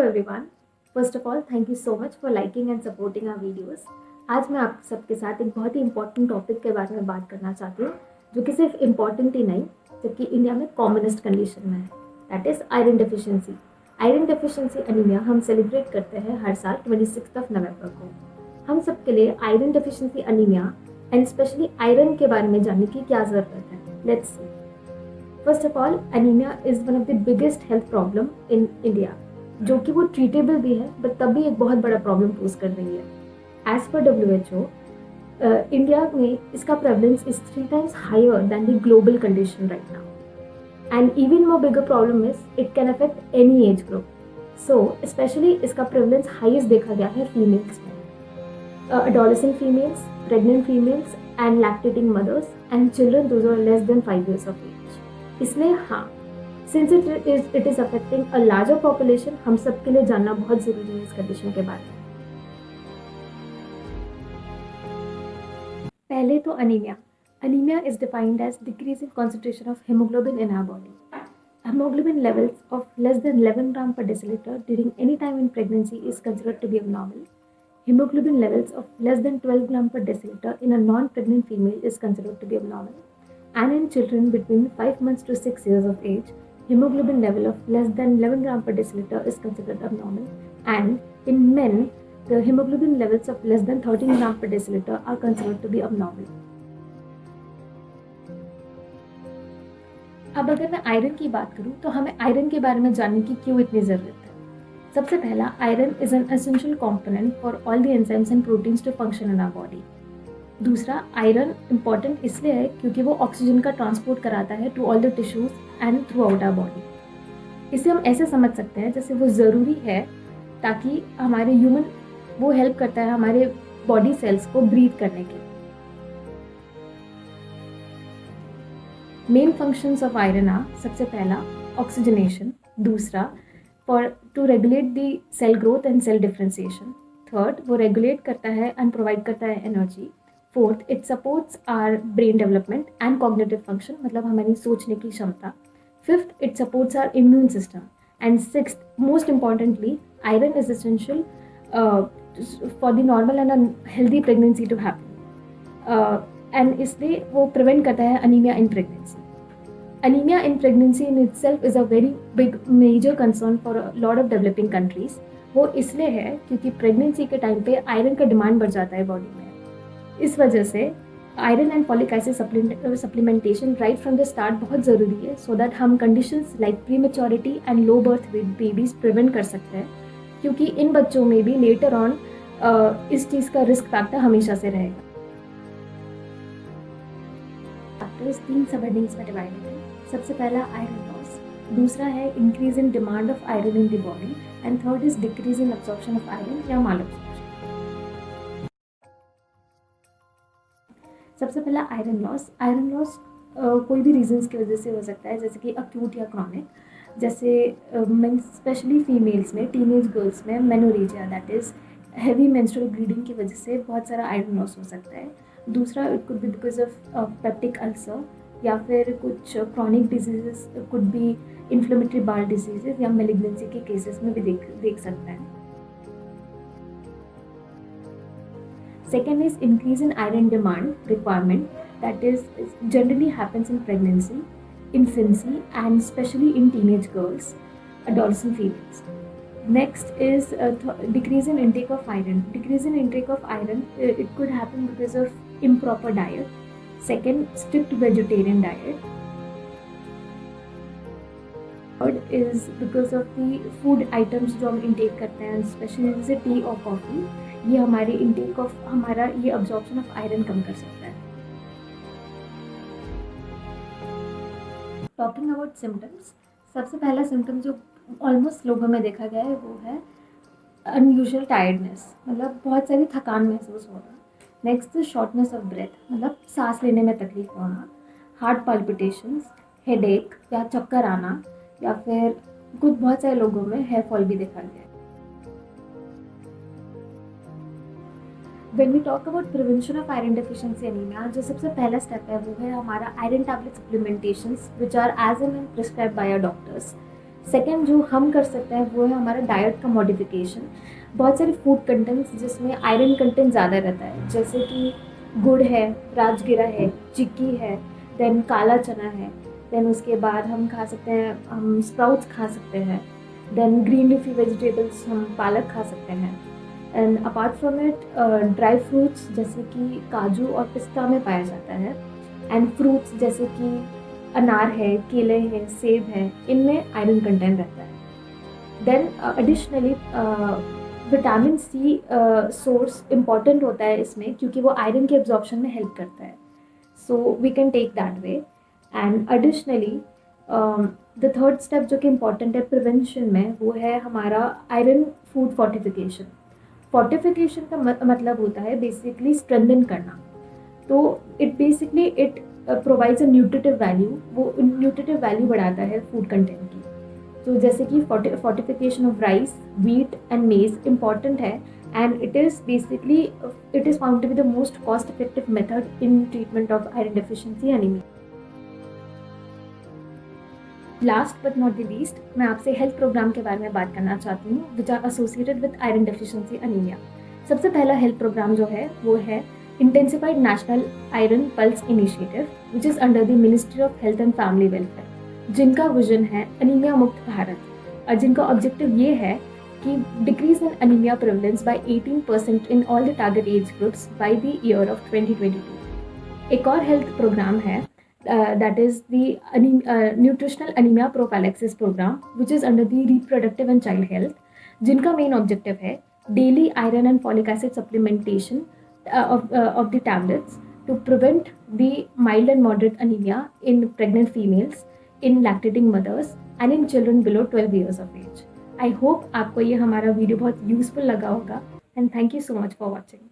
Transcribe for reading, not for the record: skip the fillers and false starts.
everyone. First of all, thank you so much for liking and supporting our videos. आज मैं आप सबके साथ एक बहुत ही इम्पोर्टेंट टॉपिक के बारे में बात करना चाहती हूँ, जो कि सिर्फ इम्पोर्टेंट ही नहीं, जबकि इंडिया में कॉमनेस्ट कंडीशन में है, that is iron deficiency. Iron deficiency anaemia हम सेलिब्रेट करते हैं हर साल 26 नवंबर को। हम सब के लिए iron deficiency anaemia and specially iron के बारे में जानने की क्या ज़रूरत है। Let's see. First of all, anaemia is one of the biggest health problem in India, जो कि वो ट्रीटेबल भी है, बट तब भी एक बहुत बड़ा प्रॉब्लम पोज कर रही है। एज पर WHO, इंडिया में इसका prevalence is 3 times higher than the global condition right now. And even more bigger problem is it can affect any age group. So specially इसका प्रेवलेंस हाईएस्ट देखा गया है females में, adolescent females, pregnant females and lactating mothers and children those who are less than 5 years of age. इसलिए हाँ, since it is affecting a larger population, हम सब के लिए जानना बहुत ज़रूरी है इस कंडीशन के बारे में। पहले तो anaemia is defined as decrease in concentration of hemoglobin in our body. Hemoglobin levels of less than 11 gram per deciliter during any time in pregnancy is considered to be abnormal. Hemoglobin levels of less than 12 gram per deciliter in a non-pregnant female is considered to be abnormal. And in children between 5 months to 6 years of age, hemoglobin level of less than 11 gram per deciliter is considered abnormal. And in men, the hemoglobin levels of less than 13 gram per deciliter are considered to be abnormal. अब अगर मैं iron की बात करूं, तो हमें iron के बारे में जानने की क्यों इतनी ज़रूरत है। सबसे पहला, iron is an essential component for all the enzymes and proteins to function in our body. दूसरा, आयरन इंपॉर्टेंट इसलिए है क्योंकि वो ऑक्सीजन का ट्रांसपोर्ट कराता है to all the tissues and throughout our body. इसे हम ऐसे समझ सकते हैं जैसे वो ज़रूरी है ताकि हमारे ह्यूमन, वो हेल्प करता है हमारे बॉडी सेल्स को ब्रीथ करने के। Main functions of iron are, सबसे पहला ऑक्सीजनेशन, दूसरा to regulate the cell growth and cell differentiation. Third, वो regulate करता है and provide करता है energy. Fourth, it supports our brain development and cognitive function, मतलब हमारी सोचने की क्षमता. Fifth, it supports our immune system. And sixth, most importantly, iron is essential for the normal and a healthy pregnancy to happen. And इसलिए वो prevent करता है anemia in pregnancy. Anemia in pregnancy in itself is a very big major concern for a lot of developing countries. वो इसलिए है क्योंकि pregnancy के time पे आयरन का डिमांड बढ़ जाता है बॉडी में। इस वजह से iron and folic acid supplementation right from the start बहुत ज़रूरी है, सो दैट हम conditions like prematurity and low birth weight babies prevent कर सकते हैं, क्योंकि इन बच्चों में भी लेटर ऑन इस चीज़ का रिस्क फैक्टर हमेशा से रहेगा। फैक्टर्स 3 सब हेडिंग्स में डिवाइडेड है। सबसे पहला आयरन लॉस, दूसरा है increase in demand of iron in the body, and third is decrease in absorption of iron या माल अब्सॉर्प्शन। सबसे पहला आयरन लॉस कोई भी रीजंस की वजह से हो सकता है, जैसे कि अक्यूट या क्रॉनिक, जैसे स्पेशली फीमेल्स में, टीनेज गर्ल्स में menorrhagia that is heavy menstrual bleeding की वजह से बहुत सारा आयरन लॉस हो सकता है। दूसरा, it could be because of peptic ulcer, या फिर कुछ chronic diseases, could be inflammatory bowel diseases या मेलिग्नेंसी के केसेस में भी देख सकते हैं। Second is increase in iron demand requirement, that is generally happens in pregnancy, infancy, and especially in teenage girls, adolescent females. Next is decrease in intake of iron. Decrease in intake of iron, it could happen because of improper diet. Second, strict vegetarian diet. Third is because of the food items जो हम intake करते हैं, especially जैसे T और coffee, ये हमारे intake of हमारा ये absorption of iron कम कर सकता है। टॉकिंग अबाउट सिम्टम्स, सबसे पहला सिम्टम जो ऑलमोस्ट लोगों में देखा गया है वो है अनयूजुअल टायर्डनेस, मतलब बहुत सारी थकान महसूस होना। नेक्स्ट शॉर्टनेस ऑफ ब्रेथ, मतलब सांस लेने में तकलीफ होना। हार्ट पाल्पिटेशंस, हेडेक या चक्कर आना, या फिर कुछ बहुत सारे लोगों में हेयर फॉल भी देखा गया है। When we talk about prevention of iron deficiency anemia, जो सबसे पहला स्टेप है वो है हमारा iron tablet supplementations, which are as and when prescribed by our doctors. Second जो हम कर सकते हैं वो है हमारा डाइट का मॉडिफिकेशन। बहुत सारे फूड कंटेंट्स जिसमें आयरन कंटेंट ज़्यादा रहता है, जैसे कि गुड़ है, राजगिरा है, चिक्की है, देन काला चना है, देन उसके बाद हम खा सकते हैं, हम स्प्राउट्स खा सकते हैं, देन ग्रीन लीफी वेजिटेबल्स हम पालक खा सकते हैं। And apart from it dry fruits जैसे कि काजू और पिस्ता में पाया जाता है, एंड फ्रूट्स जैसे कि अनार है, केले हैं, सेब है, इनमें आयरन कंटेंट रहता है। Then additionally vitamin C source important होता है इसमें, क्योंकि वो आयरन के एब्जॉर्प्शन में हेल्प करता है, so we can take that way. And additionally the third step जो कि इम्पॉर्टेंट है प्रिवेंशन में, वो है हमारा आयरन फूड फोर्टिफिकेशन। फोर्टिफिकेशन का मतलब होता है बेसिकली स्ट्रेंथन करना। तो it provides a nutritive value, वो न्यूट्रिटिव वैल्यू बढ़ाता है फूड कंटेंट की। तो जैसे कि fortification of rice, wheat and maize important है, and it is found to be the most cost effective method in treatment of iron deficiency anaemia. Last but not the least, मैं आपसे health programme के बारे में बात करना चाहती हूँ which are associated with iron deficiency anaemia. सबसे पहला हेल्थ प्रोग्राम जो है वो है intensified national iron plus initiative, which is under the ministry of health and family welfare, जिनका विजन है अनीमिया मुक्त भारत, और जिनका ऑब्जेक्टिव ये है कि decrease in anaemia prevalence by 18% in all the target age groups by the year of 2022। एक और हेल्थ प्रोग्राम है that is the nutritional anemia prophylaxis program, which is under the reproductive and child health, जिनका main objective है daily iron and folic acid supplementation of the tablets to prevent the mild and moderate anemia in pregnant females, in lactating mothers and in children below 12 years of age. I hope आपको ये हमारा video बहुत useful लगा होगा, and thank you so much for watching.